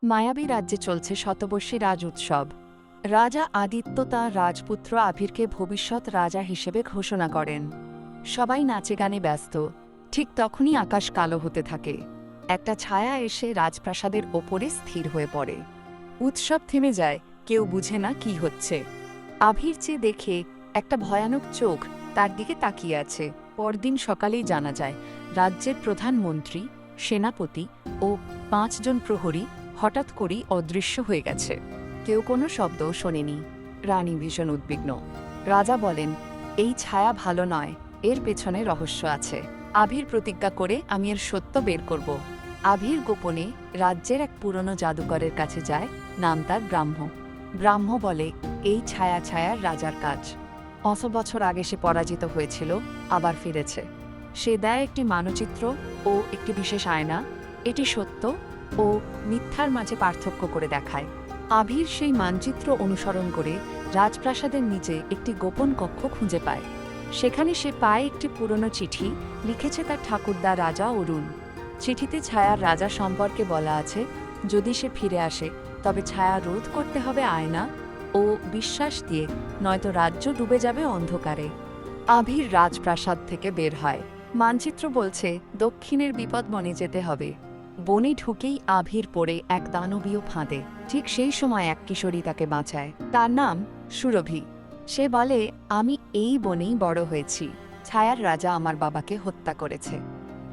মায়াবী রাজ্যে চলছে শতবর্ষী রাজ উৎসব। রাজা আদিত্য তাঁর রাজপুত্র আভিরকে ভবিষ্যৎ রাজা হিসেবে ঘোষণা করেন। সবাই নাচে গানে ব্যস্ত। ঠিক তখনই আকাশ কালো হতে থাকে। একটা ছায়া এসে রাজপ্রাসাদের ওপরে স্থির হয়ে পড়ে। উৎসব থেমে যায়, কেউ বুঝে না কি হচ্ছে। আভির চেয়ে দেখে একটা ভয়ানক চোখ তার দিকে তাকিয়ে আছে। পরদিন সকালেই জানা যায় রাজ্যের প্রধানমন্ত্রী, সেনাপতি ও ৫ জন প্রহরী হঠাৎ করেই অদৃশ্য হয়ে গেছে। কেউ কোনো শব্দও শোনেনি। রানী ভীষণ উদ্বিগ্ন। রাজা বলেন, এই ছায়া ভালো নয়, এর পেছনে রহস্য আছে। আভির প্রতিজ্ঞা করে আমি এর সত্য বের করব। আভির গোপনে রাজ্যের এক পুরনো জাদুকরের কাছে যায়, নাম তার ব্রাহ্ম। ব্রাহ্ম বলে, এই ছায়া ছায়ার রাজার কাজ। ৫০০ বছর আগে সে পরাজিত হয়েছিল, আবার ফিরেছে। সে দেয় একটি মানচিত্র ও একটি বিশেষ আয়না। এটি সত্য ও মিথ্যার মাঝে পার্থক্য করে দেখায়। আভির সেই মানচিত্র অনুসরণ করে রাজপ্রাসাদের নিচে একটি গোপন কক্ষ খুঁজে পায়। সেখানে সে পায় একটি পুরনো চিঠি, লিখেছে তার ঠাকুরদা রাজা অরুণ। চিঠিতে ছায়ার রাজা সম্পর্কে বলা আছে, যদি সে ফিরে আসে তবে ছায়া রোধ করতে হবে আয়না ও বিশ্বাস দিয়ে, নয়তো রাজ্য ডুবে যাবে অন্ধকারে। আভির রাজপ্রাসাদ থেকে বের হয়। মানচিত্র বলছে দক্ষিণের বিপদবনে যেতে হবে। বনে ঢুকেই আভির পড়ে এক দানবীয় ফাঁদে। ঠিক সেই সময় এক কিশোরী তাকে বাঁচায়। তার নাম সুরভি। সে বলে, আমি এই বনেই বড় হয়েছি। ছায়ার রাজা আমার বাবাকে হত্যা করেছে।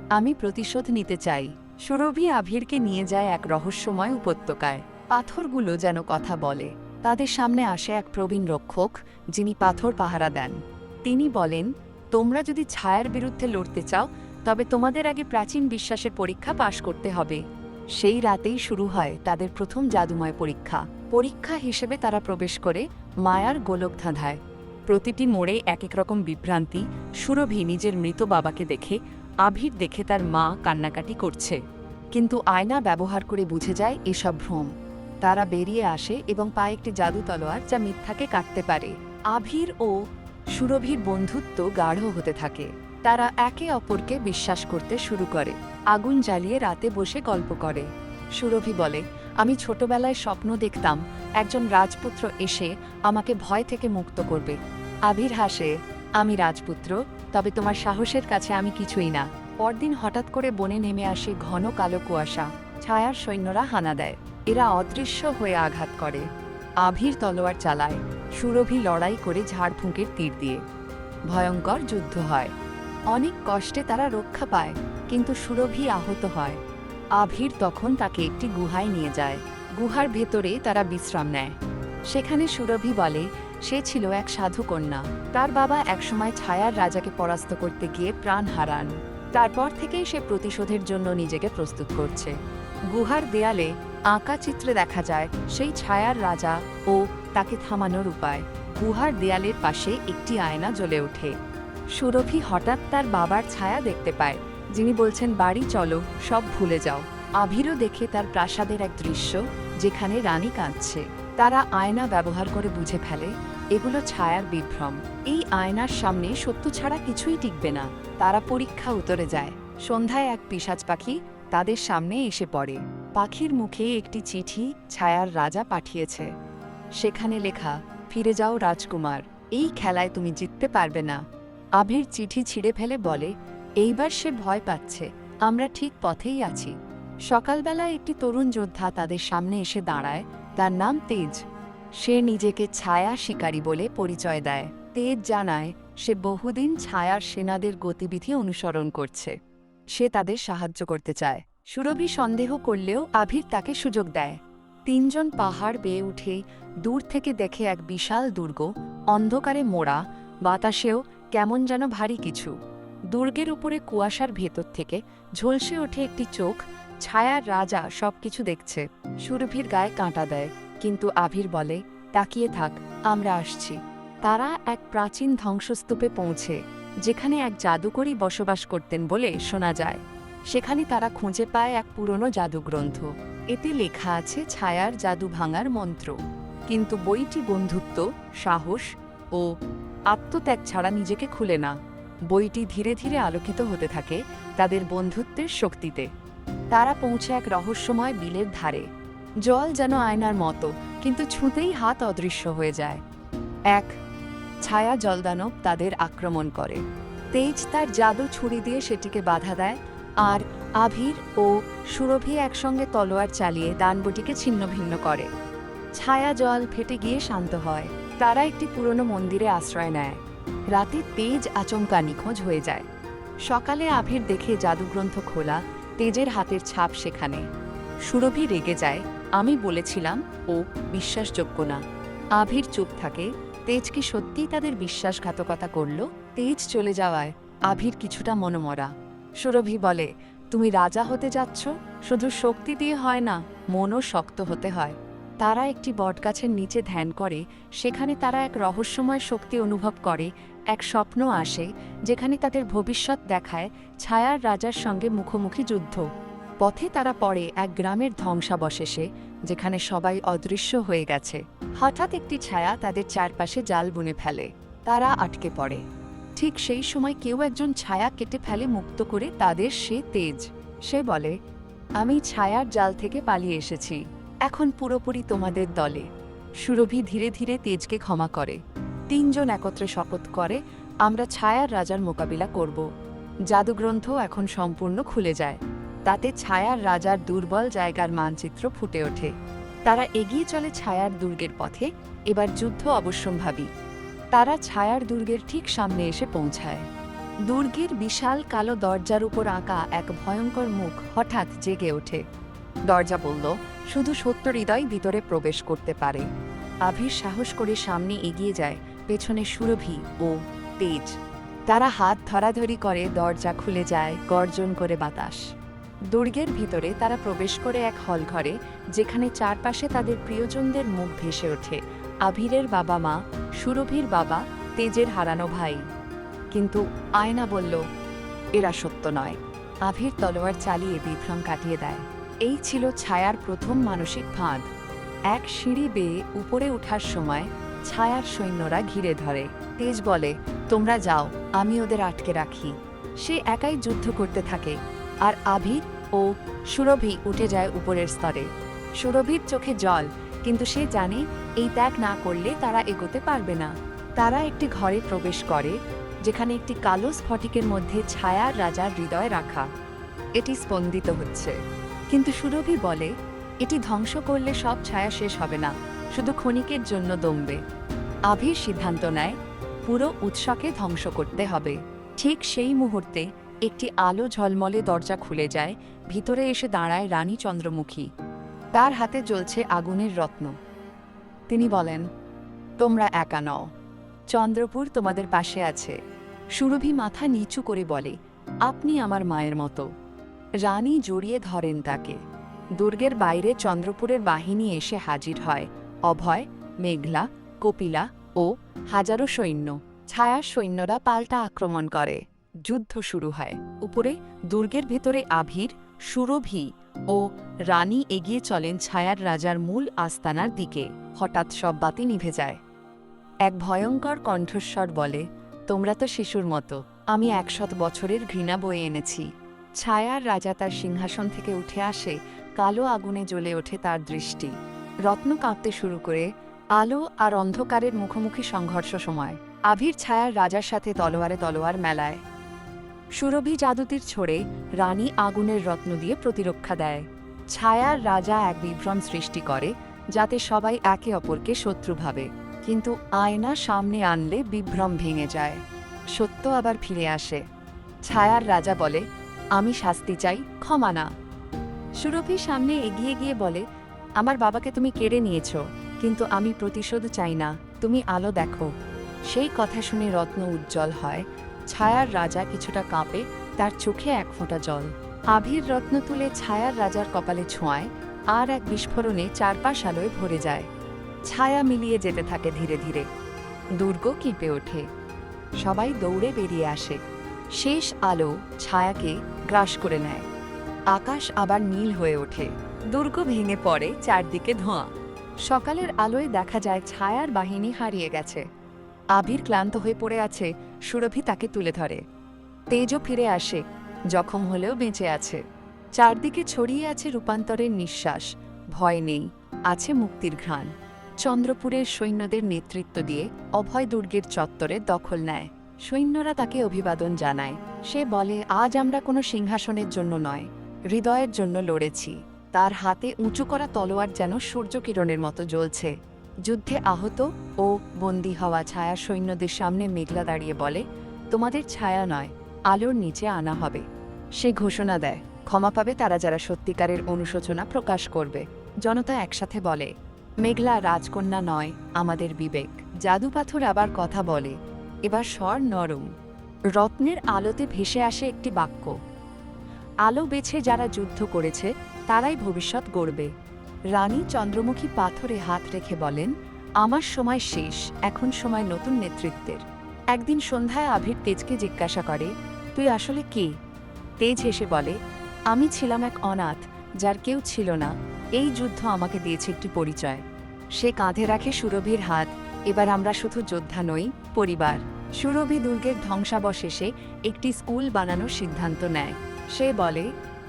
আমি প্রতিশোধ নিতে চাই। সুরভি আভিরকে নিয়ে যায় এক রহস্যময় উপত্যকায়। পাথরগুলো যেন কথা বলে। তাদের সামনে আসে এক প্রবীণ রক্ষক, যিনি পাথর পাহারা দেন। তিনি বলেন, তোমরা যদি ছায়ার বিরুদ্ধে লড়তে চাও তবে তোমাদের আগে প্রাচীন বিশ্বাসের পরীক্ষা পাশ করতে হবে। সেই রাতেই শুরু হয় তাদের প্রথম জাদুময় পরীক্ষা। পরীক্ষা হিসেবে তারা প্রবেশ করে মায়ার গোলকধাঁধায়। প্রতিটি মোড়ে এক এক রকম বিভ্রান্তি। সুরভি নিজের মৃত বাবাকে দেখে, আভির দেখে তার মা কান্নাকাটি করছে। কিন্তু আয়না ব্যবহার করে বুঝে যায় এসব ভ্রম। তারা বেরিয়ে আসে এবং পায় একটি জাদু তলোয়ার যা মিথ্যাকে কাটতে পারে। আভির ও সুরভির বন্ধুত্ব গাঢ় হতে থাকে। তারা একে অপরকে বিশ্বাস করতে শুরু করে। আগুন জ্বালিয়ে রাতে বসে গল্প করে। সুরভি বলে, আমি ছোটবেলায় স্বপ্ন দেখতাম একজন রাজপুত্র এসে আমাকে ভয় থেকে মুক্ত করবে। আভির হাসে, আমি রাজপুত্র, তবে তোমার সাহসের কাছে আমি কিছুই না। পরদিন হঠাৎ করে বনে নেমে আসে ঘন কালো কুয়াশা। ছায়ার সৈন্যরা হানা দেয়। এরা অদৃশ্য হয়ে আঘাত করে। আভির তলোয়ার চালায়, সুরভি লড়াই করে ঝাড়ফুঁকের তীর দিয়ে। ভয়ঙ্কর যুদ্ধ হয়। অনেক কষ্টে তারা রক্ষা পায়, কিন্তু সুরভি আহত হয়। আভির তখন তাকে একটি গুহায় নিয়ে যায়। গুহার ভেতরে তারা বিশ্রাম নেয়। সেখানে সুরভি বলে, সে ছিল এক সাধুকন্যা। তার বাবা একসময় ছায়ার রাজাকে পরাস্ত করতে গিয়ে প্রাণ হারান। তারপর থেকেই সে প্রতিশোধের জন্য নিজেকে প্রস্তুত করছে। গুহার দেয়ালে আঁকা চিত্রে দেখা যায় সেই ছায়ার রাজা ও তাকে থামানোর উপায়। গুহার দেয়ালের পাশে একটি আয়না জ্বলে ওঠে। সুরভি হঠাৎ তার বাবার ছায়া দেখতে পায়, যিনি বলছেন, বাড়ি চলো, সব ভুলে যাও। আভিরও দেখে তার প্রাসাদের এক দৃশ্য, যেখানে রানী কাঁদছে। তারা আয়না ব্যবহার করে বুঝে ফেলে এগুলো ছায়ার বিভ্রম। এই আয়নার সামনে সত্য ছাড়া কিছুই টিকবে না। তারা পরীক্ষা উতরে যায়। সন্ধ্যায় এক পিশাচ পাখি তাদের সামনে এসে পড়ে। পাখির মুখে একটি চিঠি ছায়ার রাজা পাঠিয়েছে। সেখানে লেখা, ফিরে যাও রাজকুমার, এই খেলায় তুমি জিততে পারবে না। আভির চিঠি ছিঁড়ে ফেলে বলে, এইবার সে ভয় পাচ্ছে, আমরা ঠিক পথেই আছি। সকালবেলা একটি তরুণ যোদ্ধা তাদের সামনে এসে দাঁড়ায়। তার নাম তেজ। সে নিজেকে ছায়া শিকারী বলে পরিচয় দেয়। তেজ জানায় সে বহুদিন ছায়ার সেনাদের গতিবিধি অনুসরণ করছে। সে তাদের সাহায্য করতে চায়। সুরভি সন্দেহ করলেও আভির তাকে সুযোগ দেয়। ৩ জন পাহাড় বেয়ে উঠে দূর থেকে দেখে এক বিশাল দুর্গ, অন্ধকারে মোড়া, বাতাসেও কেমন যেন ভারী কিছু। দুর্গের উপরে কুয়াশার ভেতর থেকে ঝলসে ওঠে একটি চোখ। ছায়ার রাজা সবকিছু দেখছে। সুরভির গায়ে কাঁটা দেয়, কিন্তু আভির বলে, তাকিয়ে থাক, আমরা আসছি। তারা এক প্রাচীন ধ্বংসস্তূপে পৌঁছে, যেখানে এক জাদুকরী বসবাস করতেন বলে শোনা যায়। সেখানে তারা খুঁজে পায় এক পুরনো জাদুগ্রন্থ। এতে লেখা আছে ছায়ার জাদু ভাঙার মন্ত্র। কিন্তু বইটি বন্ধুত্ব, সাহস ও আত্মত্যাগ ছাড়া নিজেকে খুলে না। বইটি ধীরে ধীরে আলোকিত হতে থাকে তাদের বন্ধুত্বের শক্তিতে। তারা পৌঁছে এক রহস্যময় বিলের ধারে। জল যেন আয়নার মতো, কিন্তু ছুঁতেই হাত অদৃশ্য হয়ে যায়। এক ছায়া জলদানব তাদের আক্রমণ করে। তেজ তার জাদু ছুরি দিয়ে সেটিকে বাধা দেয়, আর আভির ও সুরভি একসঙ্গে তলোয়ার চালিয়ে দানবটিকে ছিন্নভিন্ন করে। ছায়া জল ফেটে গিয়ে শান্ত হয়। তারা একটি পুরনো মন্দিরে আশ্রয় নেয়। রাতে তেজ আচমকা নিখোঁজ হয়ে যায়। সকালে আভির দেখে জাদুগ্রন্থ খোলা, তেজের হাতের ছাপ সেখানে। সুরভি রেগে যায়, আমি বলেছিলাম ও বিশ্বাসযোগ্য না। আভির চুপ থাকে। তেজ কি সত্যিই তাদের বিশ্বাসঘাতকতা করল? তেজ চলে যাওয়ায় আভির কিছুটা মনমরা। সুরভি বলে, তুমি রাজা হতে যাচ্ছ? শুধু শক্তি দিয়ে হয় না, মনও শক্ত হতে হয়। তারা একটি বটগাছের নিচে ধ্যান করে। সেখানে তারা এক রহস্যময় শক্তি অনুভব করে। এক স্বপ্ন আসে যেখানে তাদের ভবিষ্যৎ দেখায় ছায়ার রাজার সঙ্গে মুখোমুখি যুদ্ধ। পথে তারা পড়ে এক গ্রামের ধ্বংসাবশেষে, যেখানে সবাই অদৃশ্য হয়ে গেছে। হঠাৎ একটি ছায়া তাদের চারপাশে জাল বুনে ফেলে। তারা আটকে পড়ে। ঠিক সেই সময় কেউ একজন ছায়া কেটে ফেলে, মুক্ত করে তাদের সে তেজ। সে বলে, আমি ছায়ার জাল থেকে পালিয়ে এসেছি, এখন পুরোপুরি তোমাদের দলে। সুরভি ধীরে ধীরে তেজকে ক্ষমা করে। তিনজন একত্রে শপথ করে, আমরা ছায়ার রাজার মোকাবিলা করব। জাদুগ্রন্থ এখন সম্পূর্ণ খুলে যায়। তাতে ছায়ার রাজার দুর্বল জায়গার মানচিত্র ফুটে ওঠে। তারা এগিয়ে চলে ছায়ার দুর্গের পথে। এবার যুদ্ধ অবশ্যম্ভাবী। তারা ছায়ার দুর্গের ঠিক সামনে এসে পৌঁছায়। দুর্গের বিশাল কালো দরজার উপর আঁকা এক ভয়ঙ্কর মুখ হঠাৎ জেগে ওঠে। দরজা বলল, শুধু সত্য হৃদয় ভিতরে প্রবেশ করতে পারে। আভির সাহস করে সামনে এগিয়ে যায়, পেছনে সুরভি ও তেজ। তারা হাত ধরাধরি করে, দরজা খুলে যায়, গর্জন করে বাতাস। দুর্গের ভিতরে তারা প্রবেশ করে এক হল ঘরে, যেখানে চারপাশে তাদের প্রিয়জনদের মুখ ভেসে ওঠে। আভিরের বাবা মা, সুরভির বাবা, তেজের হারানো ভাই। কিন্তু আয়না বলল, এরা সত্য নয়। আভির তলোয়ার চালিয়ে বিভ্রম কাটিয়ে দেয়। এই ছিল ছায়ার প্রথম মানসিক ফাঁদ। এক সিঁড়ি বেয়ে উপরে ওঠার সময় ছায়ার সৈন্যরা ঘিরে ধরে। তেজ বলে, তোমরা যাও, আমি ওদের আটকে রাখি। সে একাই যুদ্ধ করতে থাকে, আর আভির ও সুরভি উঠে যায় উপরের স্তরে। সুরভির চোখে জল, কিন্তু সে জানে এই ত্যাগ না করলে তারা এগোতে পারবে না। তারা একটি ঘরে প্রবেশ করে, যেখানে একটি কালো স্ফটিকের মধ্যে ছায়ার রাজার হৃদয় রাখা। এটি স্পন্দিত হচ্ছে, কিন্তু সুরভি বলে, এটি ধ্বংস করলে সব ছায়া শেষ হবে না, শুধু ক্ষণিকের জন্য দমবে। আভির সিদ্ধান্ত নেয়, পুরো উৎসকে ধ্বংস করতে হবে। ঠিক সেই মুহূর্তে একটি আলো ঝলমলে দরজা খুলে যায়। ভিতরে এসে দাঁড়ায় রানী চন্দ্রমুখী। তার হাতে জ্বলছে আগুনের রত্ন। তিনি বলেন, তোমরা একা নও, চন্দ্রপুর তোমাদের পাশে আছে। সুরভি মাথা নিচু করে বলে, আপনি আমার মায়ের মতো। রানী জড়িয়ে ধরেন তাকে। দুর্গের বাইরে চন্দ্রপুরের বাহিনী এসে হাজির হয়। অভয়, মেঘলা, কপিলা ও হাজারো সৈন্য। ছায়ার সৈন্যরা পাল্টা আক্রমণ করে। যুদ্ধ শুরু হয়। উপরে দুর্গের ভেতরে আভির, সুরভি ও রানী এগিয়ে চলেন ছায়ার রাজার মূল আস্তানার দিকে। হঠাৎ সব বাতি নিভে যায়। এক ভয়ঙ্কর কণ্ঠস্বর বলে, তোমরা তো শিশুর মতো, আমি 100 বছরের ঘৃণা বয়ে এনেছি। ছায়ার রাজা তার সিংহাসন থেকে উঠে আসে। কালো আগুনে জ্বলে ওঠে তার দৃষ্টি। রত্ন কাঁপতে শুরু করে। আলো আর অন্ধকারের মুখোমুখি সংঘর্ষ সময় আভির ছায়ার রাজার সাথে তলোয়ারে তলোয়ার মেলায়। সুরভি জাদুতীর ছোড়ে, রানী আগুনের রত্ন দিয়ে প্রতিরক্ষা দেয়। ছায়ার রাজা এক বিভ্রম সৃষ্টি করে, যাতে সবাই একে অপরকে শত্রু ভাবে। কিন্তু আয়না সামনে আনলে বিভ্রম ভেঙে যায়। সত্য আবার ফিরে আসে। ছায়ার রাজা বলে, আমি শাস্তি চাই, ক্ষমা না। সুরভি সামনে এগিয়ে গিয়ে বলে, আমার বাবাকে তুমি কেড়ে নিয়েছ, কিন্তু আমি প্রতিশোধ চাই না, তুমি আলো দেখো। সেই কথা শুনে রত্ন উজ্জ্বল হয়। ছায়ার রাজা কিছুটা কাঁপে, তার চোখে এক ফোঁটা জল। আভির রত্ন তুলে ছায়ার রাজার কপালে ছোঁয়ায়, আর এক বিস্ফোরণে চারপাশ আলোয় ভরে যায়। ছায়া মিলিয়ে যেতে থাকে ধীরে ধীরে। দুর্গ কেঁপে ওঠে। সবাই দৌড়ে বেরিয়ে আসে। শেষ আলো ছায়াকে গ্রাস করে নেয়। আকাশ আবার নীল হয়ে ওঠে। দুর্গ ভেঙে পড়ে, চারদিকে ধোঁয়া। সকালের আলোয় দেখা যায় ছায়ার বাহিনী হারিয়ে গেছে। আভির ক্লান্ত হয়ে পড়ে আছে। সুরভি তাকে তুলে ধরে। তেজও ফিরে আসে, জখম হলেও বেঁচে আছে। চারদিকে ছড়িয়ে আছে রূপান্তরের নিঃশ্বাস। ভয় নেই, আছে মুক্তির ঘ্রাণ। চন্দ্রপুরের সৈন্যদের নেতৃত্ব দিয়ে অভয় দুর্গের চত্বরে দখল নেয়। সৈন্যরা তাকে অভিবাদন জানায়। সে বলে, আজ আমরা কোনো সিংহাসনের জন্য নয়, হৃদয়ের জন্য লড়েছি। তার হাতে উঁচু করা তলোয়ার যেন সূর্যকিরণের মতো জ্বলছে। যুদ্ধে আহত ও বন্দী হওয়া ছায়া সৈন্যদের সামনে মেঘলা দাঁড়িয়ে বলে, তোমাদের ছায়া নয়, আলোর নিচে আনা হবে। সে ঘোষণা দেয়, ক্ষমা পাবে তারা যারা সত্যিকারের অনুশোচনা প্রকাশ করবে। জনতা একসাথে বলে, মেঘলা রাজকন্যা নয়, আমাদের বিবেক। জাদুপাথর আবার কথা বলে, এবার স্বর নরম। রত্নের আলোতে ভেসে আসে একটি বাক্য, আলো বেছে যারা যুদ্ধ করেছে তারাই ভবিষ্যৎ গড়বে। রানী চন্দ্রমুখী পাথরে হাত রেখে বলেন, আমার সময় শেষ, এখন সময় নতুন নেতৃত্বের। একদিন সন্ধ্যায় আবির তেজকে জিজ্ঞাসা করে, তুই আসলে কে? তেজ হেসে বলে, আমি ছিলাম এক অনাথ, যার কেউ ছিল না। এই যুদ্ধ আমাকে দিয়েছে একটি পরিচয়। সে কাঁধে রাখে সুরভির হাত। এবার আমরা শুধু যোদ্ধা নই, পরিবার। সুরভি দুর্গের ধ্বংসাবশেষে একটি স্কুল বানানোর সিদ্ধান্ত নেয়। সে বলে,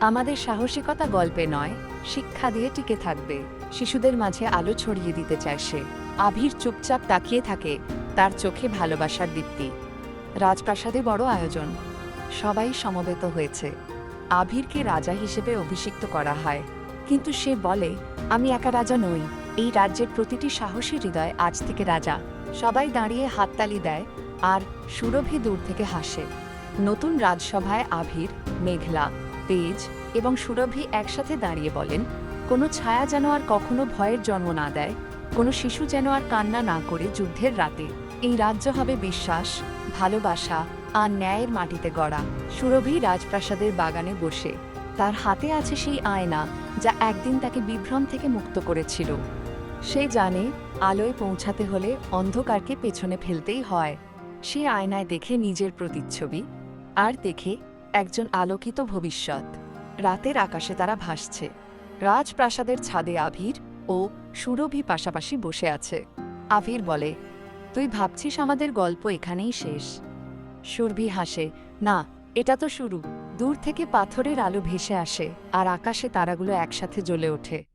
আমাদের সাহসিকতা গল্পে নয়, শিক্ষা দিয়ে টিকে থাকবে। শিশুদের মাঝে আলো ছড়িয়ে দিতে চায় সে। আবির চুপচাপ তাকিয়ে থাকে, তার চোখে ভালোবাসার দীপ্তি। রাজপ্রাসাদে বড় আয়োজন, সবাই সমবেত হয়েছে। আবিরকে রাজা হিসেবে অভিষিক্ত করা হয়, কিন্তু সে বলে, আমি একা রাজা নই, এই রাজ্যের প্রতিটি সাহসী হৃদয় আজ থেকে রাজা। সবাই দাঁড়িয়ে হাততালি দেয় আর সুরভি দূর থেকে হাসে। নতুন রাজসভায় আবির, মেঘলা, তেজ এবং সুরভি একসাথে দাঁড়িয়ে বলেন, কোনো ছায়া যেন আর কখনো ভয়ের জন্ম না দেয়, কোনো শিশু যেন আর কান্না না করে যুদ্ধের রাতে। এই রাজ্য হবে বিশ্বাস, ভালোবাসা আর ন্যায়ের মাটিতে গড়া। সুরভি রাজপ্রাসাদের বাগানে বসে, তার হাতে আছে সেই আয়না যা একদিন তাকে বিভ্রম থেকে মুক্ত করেছিল। সে জানে, আলোয় পৌঁছাতে হলে অন্ধকারকে পেছনে ফেলতেই হয়। সে আয়নায় দেখে নিজের প্রতিচ্ছবি আর দেখে একজন আলোকিত ভবিষ্যৎ। রাতের আকাশে তারা ভাসছে। রাজপ্রাসাদের ছাদে আবির ও সুরভি পাশাপাশি বসে আছে। আবির বলে, তুই ভাবছিস আমাদের গল্প এখানেই শেষ? সুরভি হাসে, না, এটা তো শুরু। দূর থেকে পাথরের আলো ভেসে আসে আর আকাশে তারাগুলো একসাথে জ্বলে ওঠে।